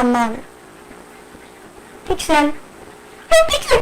Aman. Pixel. Pixel.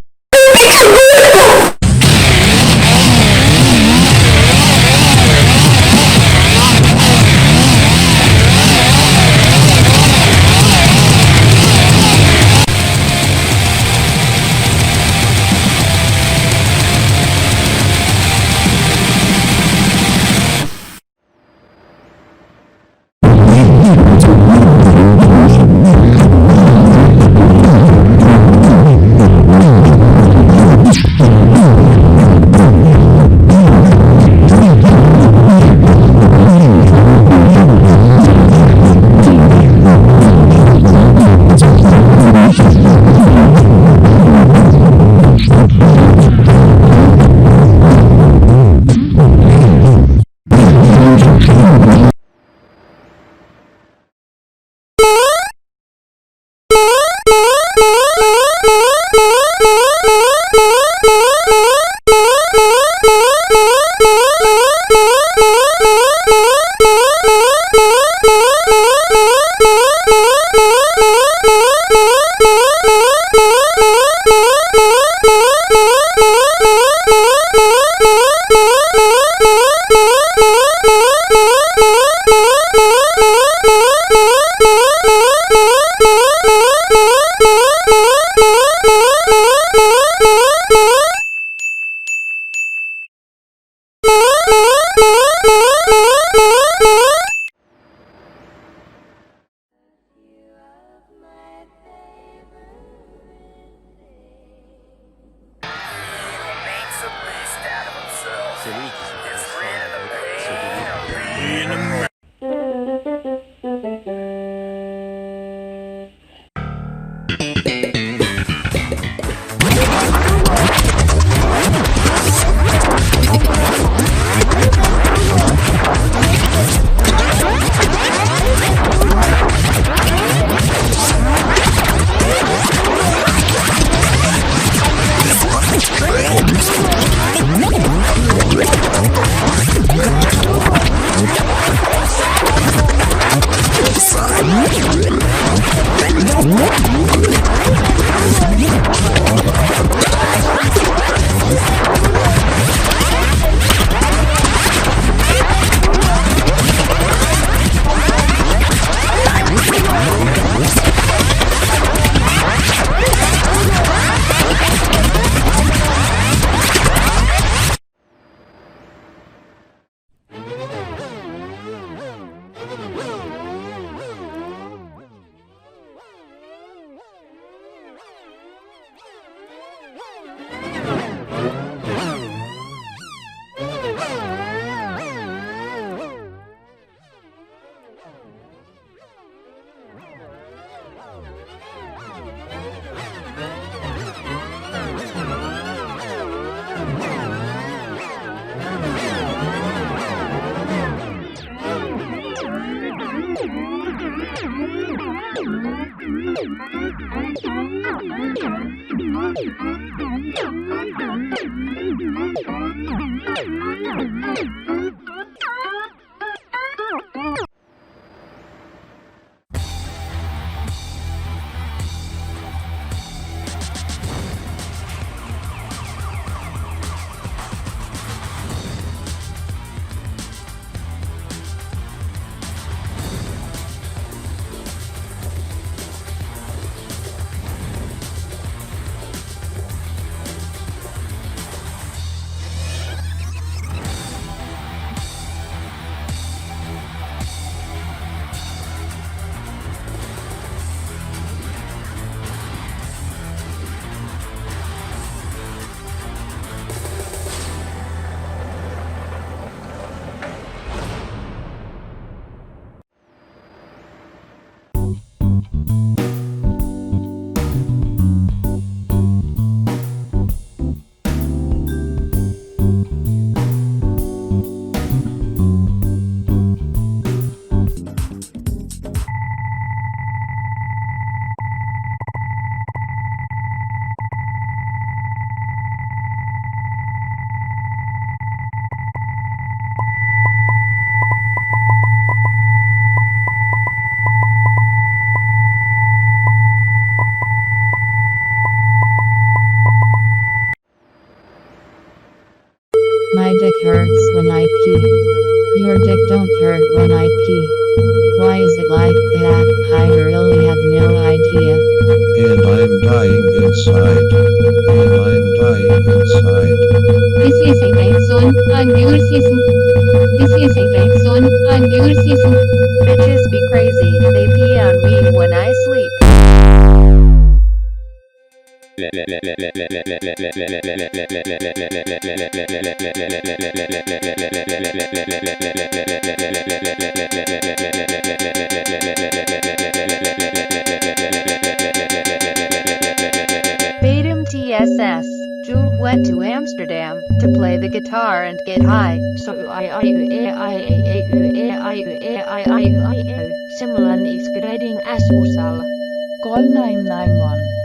dick hurts when I pee. Your dick don't hurt when I pee. Why is it like that? I really have no idea. And I'm dying inside. And I'm dying inside. This is a red zone on your season. This is a red zone on your season. Bitches be crazy, they pee on me when I sleep. Batum TSS. Jules went to Amsterdam to play the guitar and get high. So Semla is grading as usal. Call 991.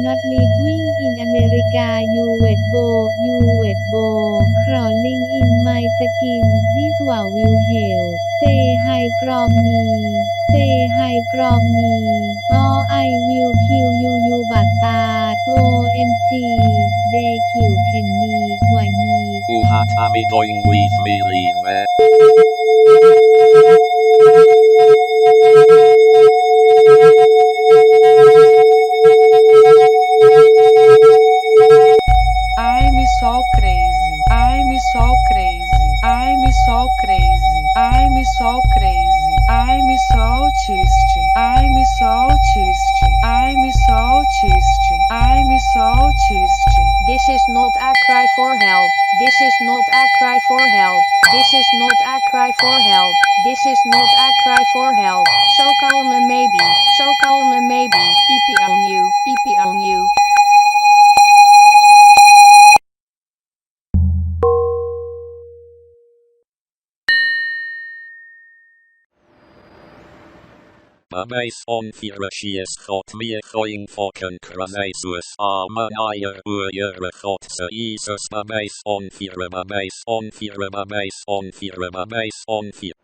Not living in America, crawling in my skin, this will help. Say hi from me, or I will kill you bastard. OMG, they kill Kenny, why What are we going with me leave? I'm so crazy. I'm so crazy. I'm so crazy. I'm so crazy. I'm so chisty. I'm so chisty. I'm so chisty. I'm so chisty. This is not a cry for help. This is not a cry for help. This is not a cry for help. This is not a cry for help. So call me maybe. So call me maybe. EP on you. EP on you. Bewijs onviratie is God meer going fucking crazus. Amen eier oeiere Godse Isus bewijs onvire bewijs onvire bewijs onvire bewijs onvire.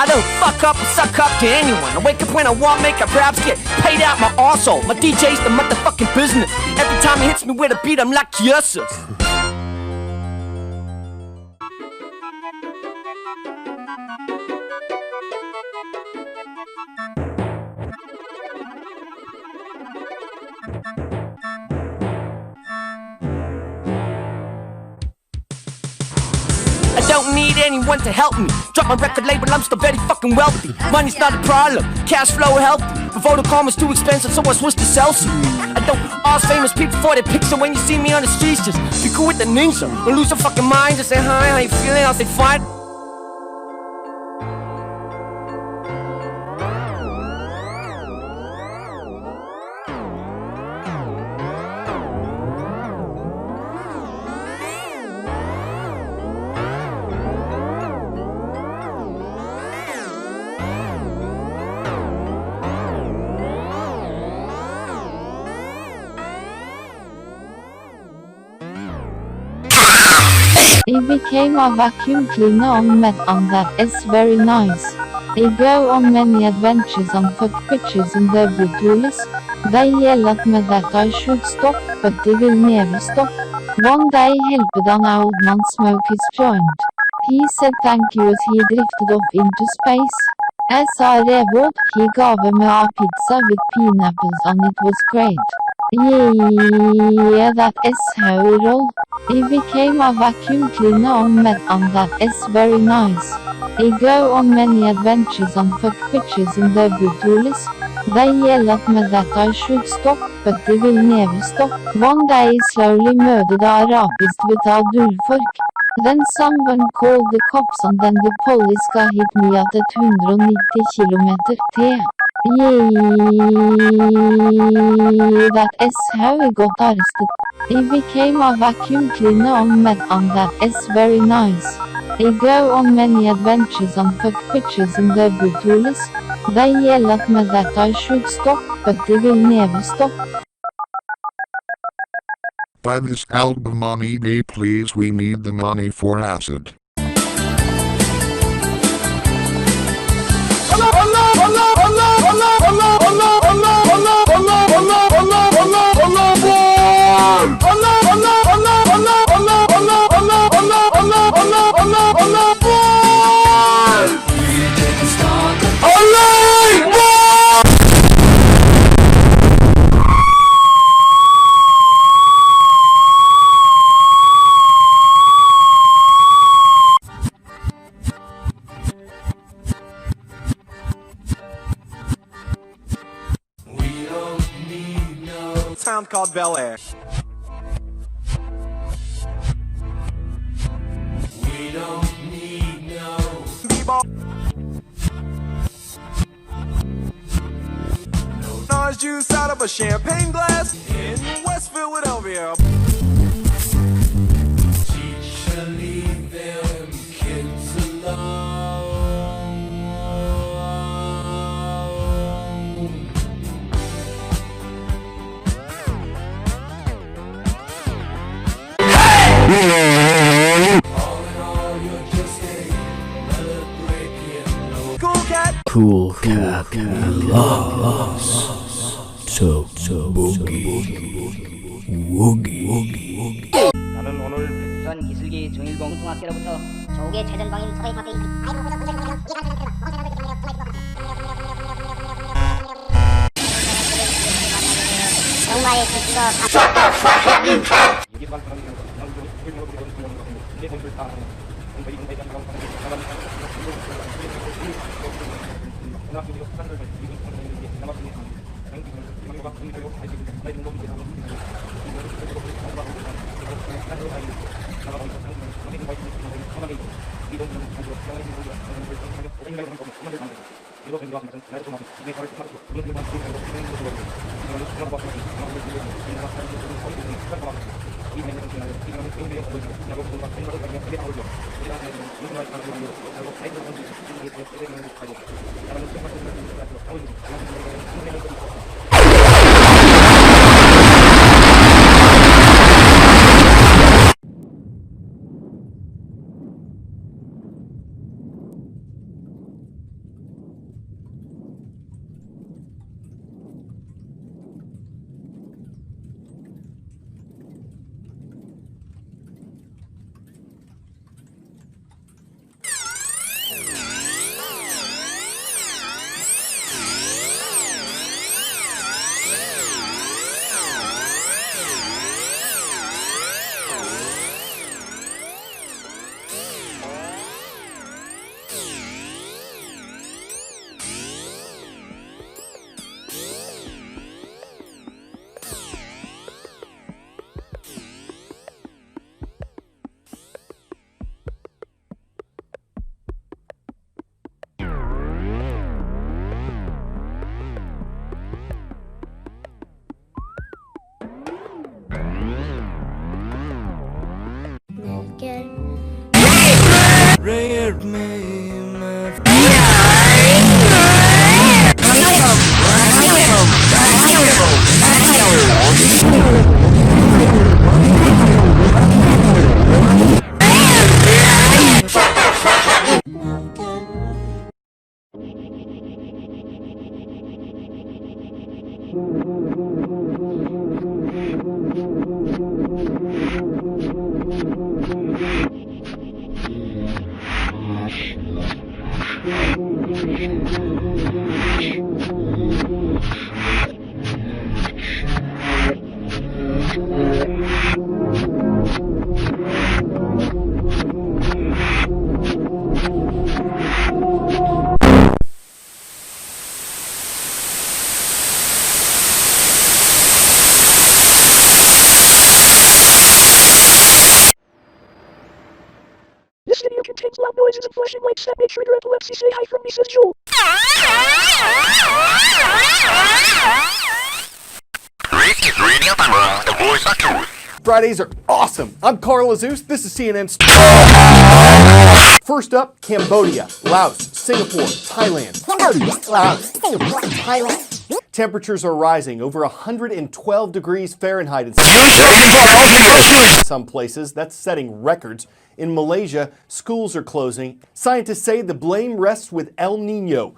I don't fuck up or suck up to anyone. I wake up when I want, make I perhaps get paid out my arsehole. My DJ's the motherfucking business. Every time he hits me with a beat, I'm like, yes. I don't need anyone to help me. Drop my record label, I'm still very fucking wealthy. Money's not a problem, cash flow healthy. But Vodacom is too expensive, so I switched to Celsius. I don't ask famous people for their pics, so when you see me on the streets, just be cool with the ninja. Don't lose your fucking mind, just say hi, how you feeling? I'll say fine. He became a vacuum cleaner on meth and that is very nice. They go on many adventures and fuck bitches in the brutalist. They yell at me that I should stop, but they will never stop. One day helped an old man smoke his joint. He said thank you as he drifted off into space. As I reward, he gave me a pizza with pineapples and it was great. Yeah, that is how we roll. He became a vacuum cleaner on meth and that is very nice. They go on many adventures and fuck bitches in the brutalist. They yell at me that I should stop, but they will never stop. One day he slowly murdered a rapist with a dullfork. Then someone called the cops and then the police got hit me at 190 km/h. Yeah, that is how he got arrested. He became a vacuum cleaner on meth and that is very nice. They go on many adventures and fuck bitches in the brutalist. They yell at me that I should stop, but they will never stop. Buy this album on eBay please, we need the money for acid. Town called Bel Air. We don't need no b-ball. orange juice out of a champagne glass in West Philadelphia. Teacher, leave them kids alone. All in all, you're just a breaking cool cat. Cool cat loves to boogie woogie. 나는 오늘 부산 기술기 정일공중학교로부터 조계 최전방인 서해파대 정말의 뜻과 This video contains loud noises and flashing lights that may trigger epilepsy. Say hi from me, says Joel. Rick is reading up on the voice of truth. Fridays are awesome. I'm Carl Azus. This is CNN. First up, Cambodia, Laos, Singapore, Thailand. Cambodia, Laos, Singapore, Thailand. Temperatures are rising over 112 degrees Fahrenheit in some places. That's setting records. In Malaysia, schools are closing. Scientists say the blame rests with El Nino.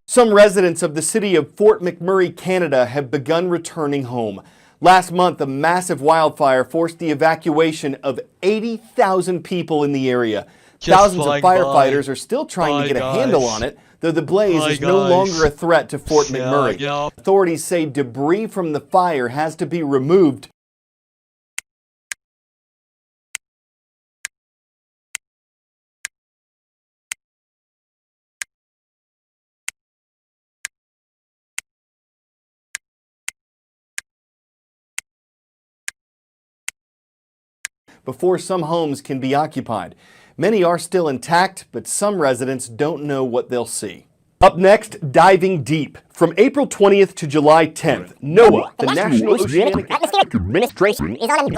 Some residents of the city of Fort McMurray, Canada, have begun returning home. Last month, a massive wildfire forced the evacuation of 80,000 people in the area. Thousands of firefighters are still trying to get a handle on it, though the blaze is no longer a threat to Fort McMurray. Authorities say debris from the fire has to be removed. Before some homes can be occupied. Many are still intact, but some residents don't know what they'll see. Up next, diving deep. From April 20th to July 10th, NOAA, the National Oceanic Administration, is on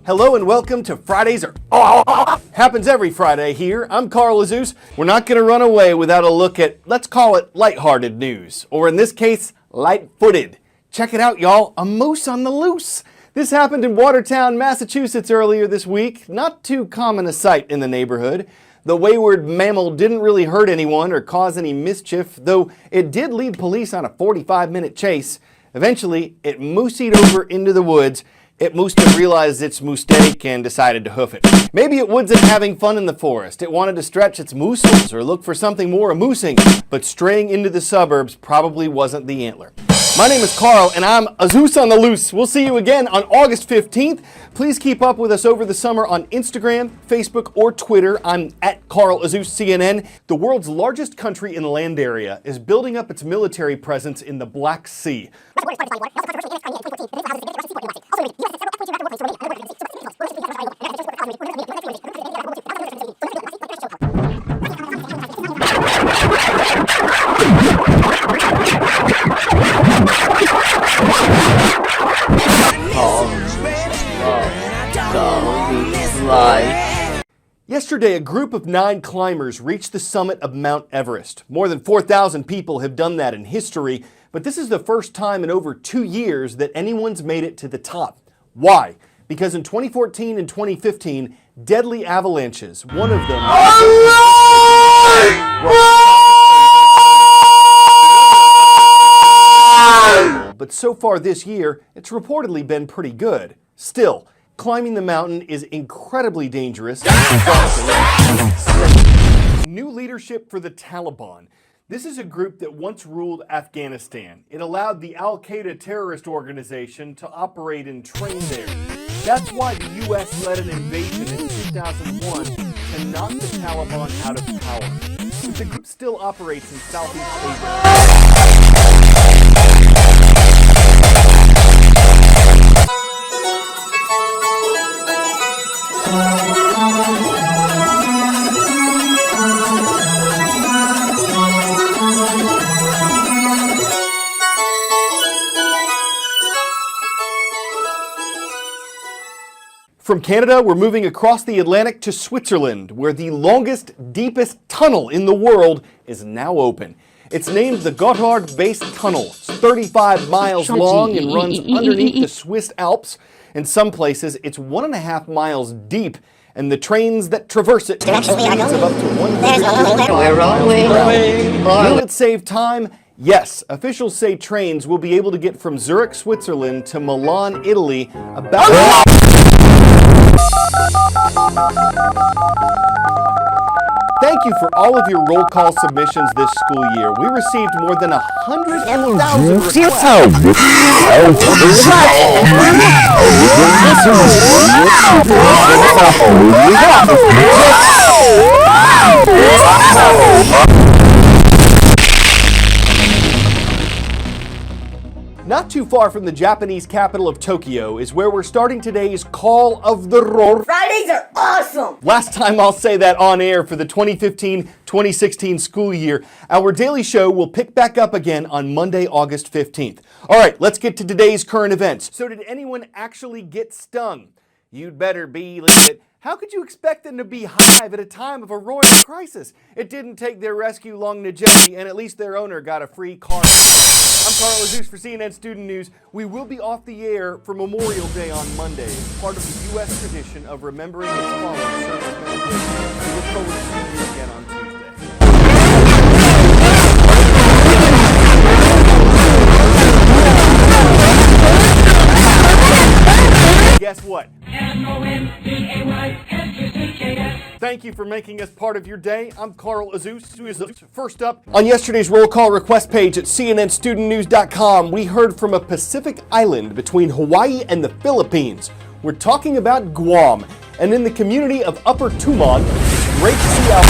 Hello and welcome to Fridays Are Happens every Friday here. I'm Carl Azus. We're not going to run away without a look at, let's call it, lighthearted news. Or in this case, light-footed. Check it out, y'all. A moose on the loose. This happened in Watertown, Massachusetts earlier this week. Not too common a sight in the neighborhood. The wayward mammal didn't really hurt anyone or cause any mischief, though it did lead police on a 45-minute chase. Eventually, it moosied over into the woods. It must have realized its mistake and decided to hoof it. Maybe it wasn't having fun in the forest. It wanted to stretch its muscles or look for something more amusing, but straying into the suburbs probably wasn't the antler. My name is Carl, and I'm Azus on the Loose. We'll see you again on August 15th. Please keep up with us over the summer on Instagram, Facebook, or Twitter. I'm at Carl Azus CNN. The world's largest country in land area is building up its military presence in the Black Sea. Yesterday, a group of 9 climbers reached the summit of Mount Everest. More than 4,000 people have done that in history, but this is the first time in over 2 years that anyone's made it to the top. Why? Because in 2014 and 2015, deadly avalanches, one of them... But so far this year, it's reportedly been pretty good. Still, climbing the mountain is incredibly dangerous. New leadership for the Taliban. This is a group that once ruled Afghanistan. It allowed the Al-Qaeda terrorist organization to operate and train there. That's why the U.S. led an invasion in 2001 to knock the Taliban out of power. But the group still operates in Southeast Asia. From Canada, we're moving across the Atlantic to Switzerland, where the longest, deepest tunnel in the world is now open. It's named the Gotthard Base Tunnel. It's 35 miles long and runs underneath the Swiss Alps. In some places, it's 1.5 miles deep, and the trains that traverse it can speeds of up to 100 miles per hour. Will it save time? Yes, officials say trains will be able to get from Zurich, Switzerland to Milan, Italy about... Thank you for all of your roll call submissions this school year. We received more than 100,000 Not too far from the Japanese capital of Tokyo is where we're starting today's Call of the Roar. Fridays are awesome! Last time I'll say that on air for the 2015-2016 school year. Our daily show will pick back up again on Monday, August 15th. All right, let's get to today's current events. So did anyone actually get stung? You'd better believe it. How could you expect them to be hive at a time of a royal crisis? It didn't take their rescue long to jelly, and at least their owner got a free car. I'm Carl Azus for CNN Student News. We will be off the air for Memorial Day on Monday, part of the U.S. tradition of remembering its fallen servicemen and women. We look forward to seeing you again on Tuesday. Guess what? Thank you for making us part of your day. I'm Carl Azus, who is first up. On yesterday's roll call request page at cnnstudentnews.com, we heard from a Pacific island between Hawaii and the Philippines. We're talking about Guam. And in the community of Upper Tumon, it's great to see how...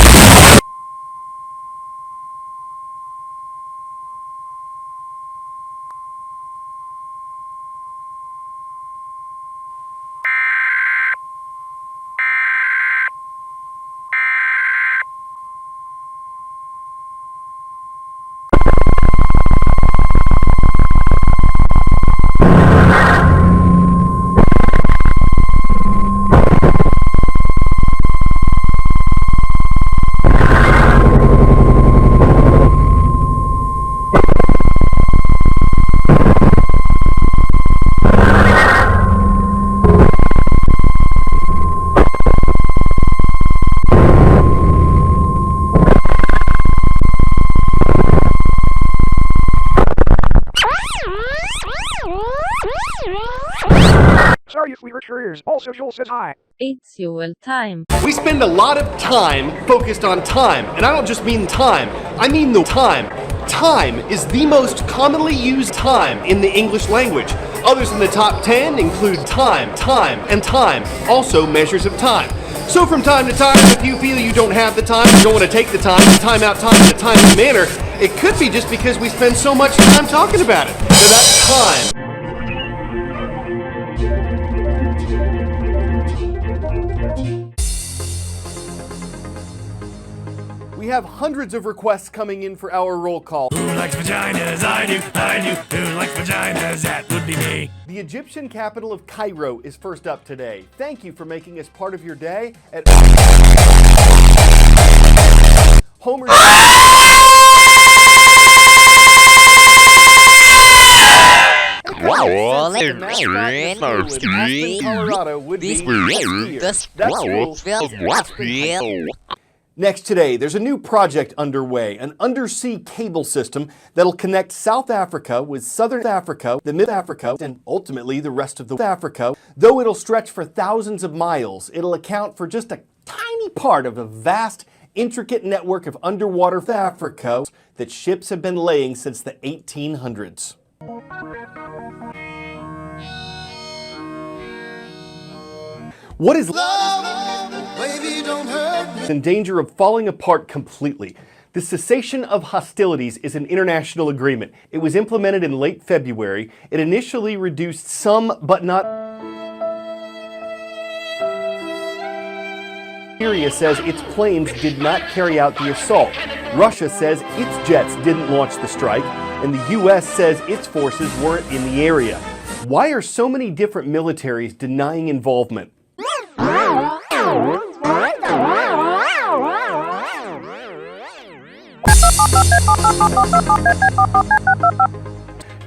Sorry if we hurt your ears. Also, Joel says hi. It's your time. We spend a lot of time focused on time, and I don't just mean time, I mean the time. Time is the most commonly used time in the English language. Others in the top 10 include time, time, and time, also measures of time. So from time to time, if you feel you don't have the time, you don't want to take the time to time out time in a timely manner, it could be just because we spend so much time talking about it. So that's time. We have hundreds of requests coming in for our roll call. Who likes vaginas? I do. Who likes vaginas? That would be me. The Egyptian capital of Cairo is first up today. Thank you for making us part of your day at Homer. Colorado would be Next today, there's a new project underway, an undersea cable system that'll connect South Africa with Southern Africa, the Mid-Africa, and ultimately the rest of the Africa. Though it'll stretch for thousands of miles, it'll account for just a tiny part of a vast, intricate network of underwater Africa that ships have been laying since the 1800s. What is love? Baby, don't hurt me. In danger of falling apart completely. The cessation of hostilities is an international agreement. It was implemented in late February. It initially reduced some, but not. Syria says its planes did not carry out the assault. Russia says its jets didn't launch the strike, and the US says its forces weren't in the area. Why are so many different militaries denying involvement?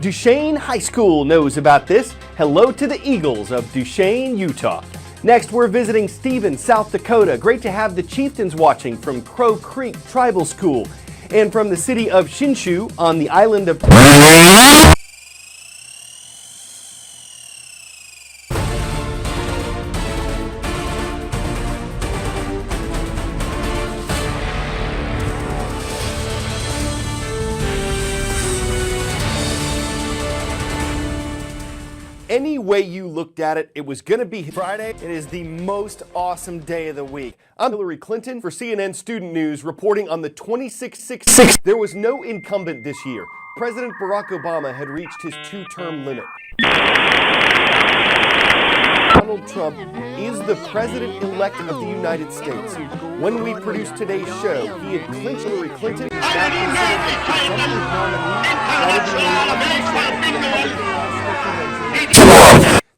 Duchesne High School knows about this. Hello to the Eagles of Duchesne, Utah. Next, we're visiting Stevens, South Dakota. Great to have the Chieftains watching from Crow Creek Tribal School. And from the city of Shinshu on the island of... Any way you looked at it, it was going to be Friday. It is the most awesome day of the week. I'm Hillary Clinton for CNN Student News, reporting on the 2666. There was no incumbent this year. President Barack Obama had reached his two-term limit. Donald Trump is the president-elect of the United States. When we produced today's show, he had clinched Hillary Clinton, now considered the presumptive nominee.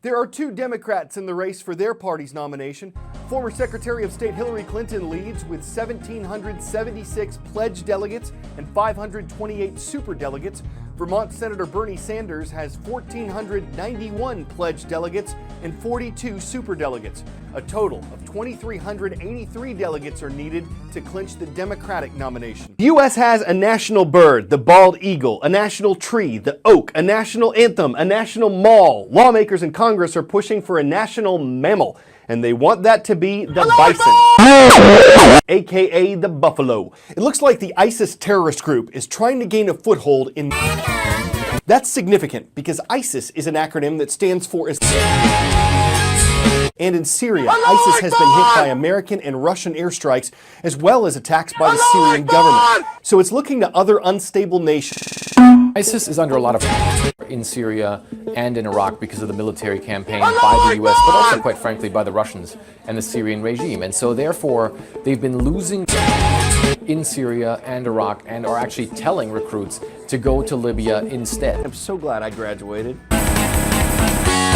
There are two Democrats in the race for their party's nomination. Former Secretary of State Hillary Clinton leads with 1,776 pledged delegates and 528 superdelegates. Vermont Senator Bernie Sanders has 1,491 pledged delegates and 42 superdelegates. A total of 2,383 delegates are needed to clinch the Democratic nomination. The U.S. has a national bird, the bald eagle, a national tree, the oak, a national anthem, a national mall. Lawmakers in Congress are pushing for a national mammal, and they want that to be the bison, aka the buffalo. It looks like the ISIS terrorist group is trying to gain a foothold in... That's significant because ISIS is an acronym that stands for And in Syria, ISIS has been hit by American and Russian airstrikes, as well as attacks by the Syrian government. So it's looking to other unstable nations. ISIS is under a lot of pressure in Syria and in Iraq because of the military campaign by the US, but also, quite frankly, by the Russians and the Syrian regime. And so, therefore, they've been losing in Syria and Iraq and are actually telling recruits to go to Libya instead. I'm so glad I graduated.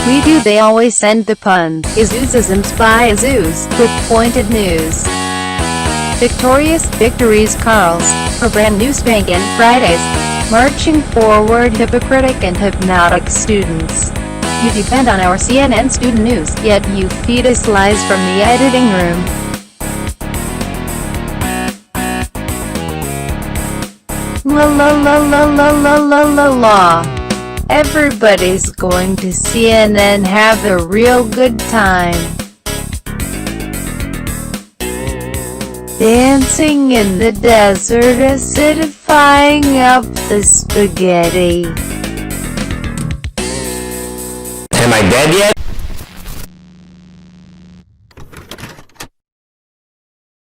We do, they always send the pun. Izoosism spy Azoos, with pointed news. Victorious victories Carls, for brand new spankin' Fridays. Marching forward hypocritic and hypnotic students. You depend on our CNN student news, yet you feed us lies from the editing room. La la la la la la la la la. Everybody's going to CNN, have a real good time. Dancing in the desert, acidifying up the spaghetti. Am I dead yet?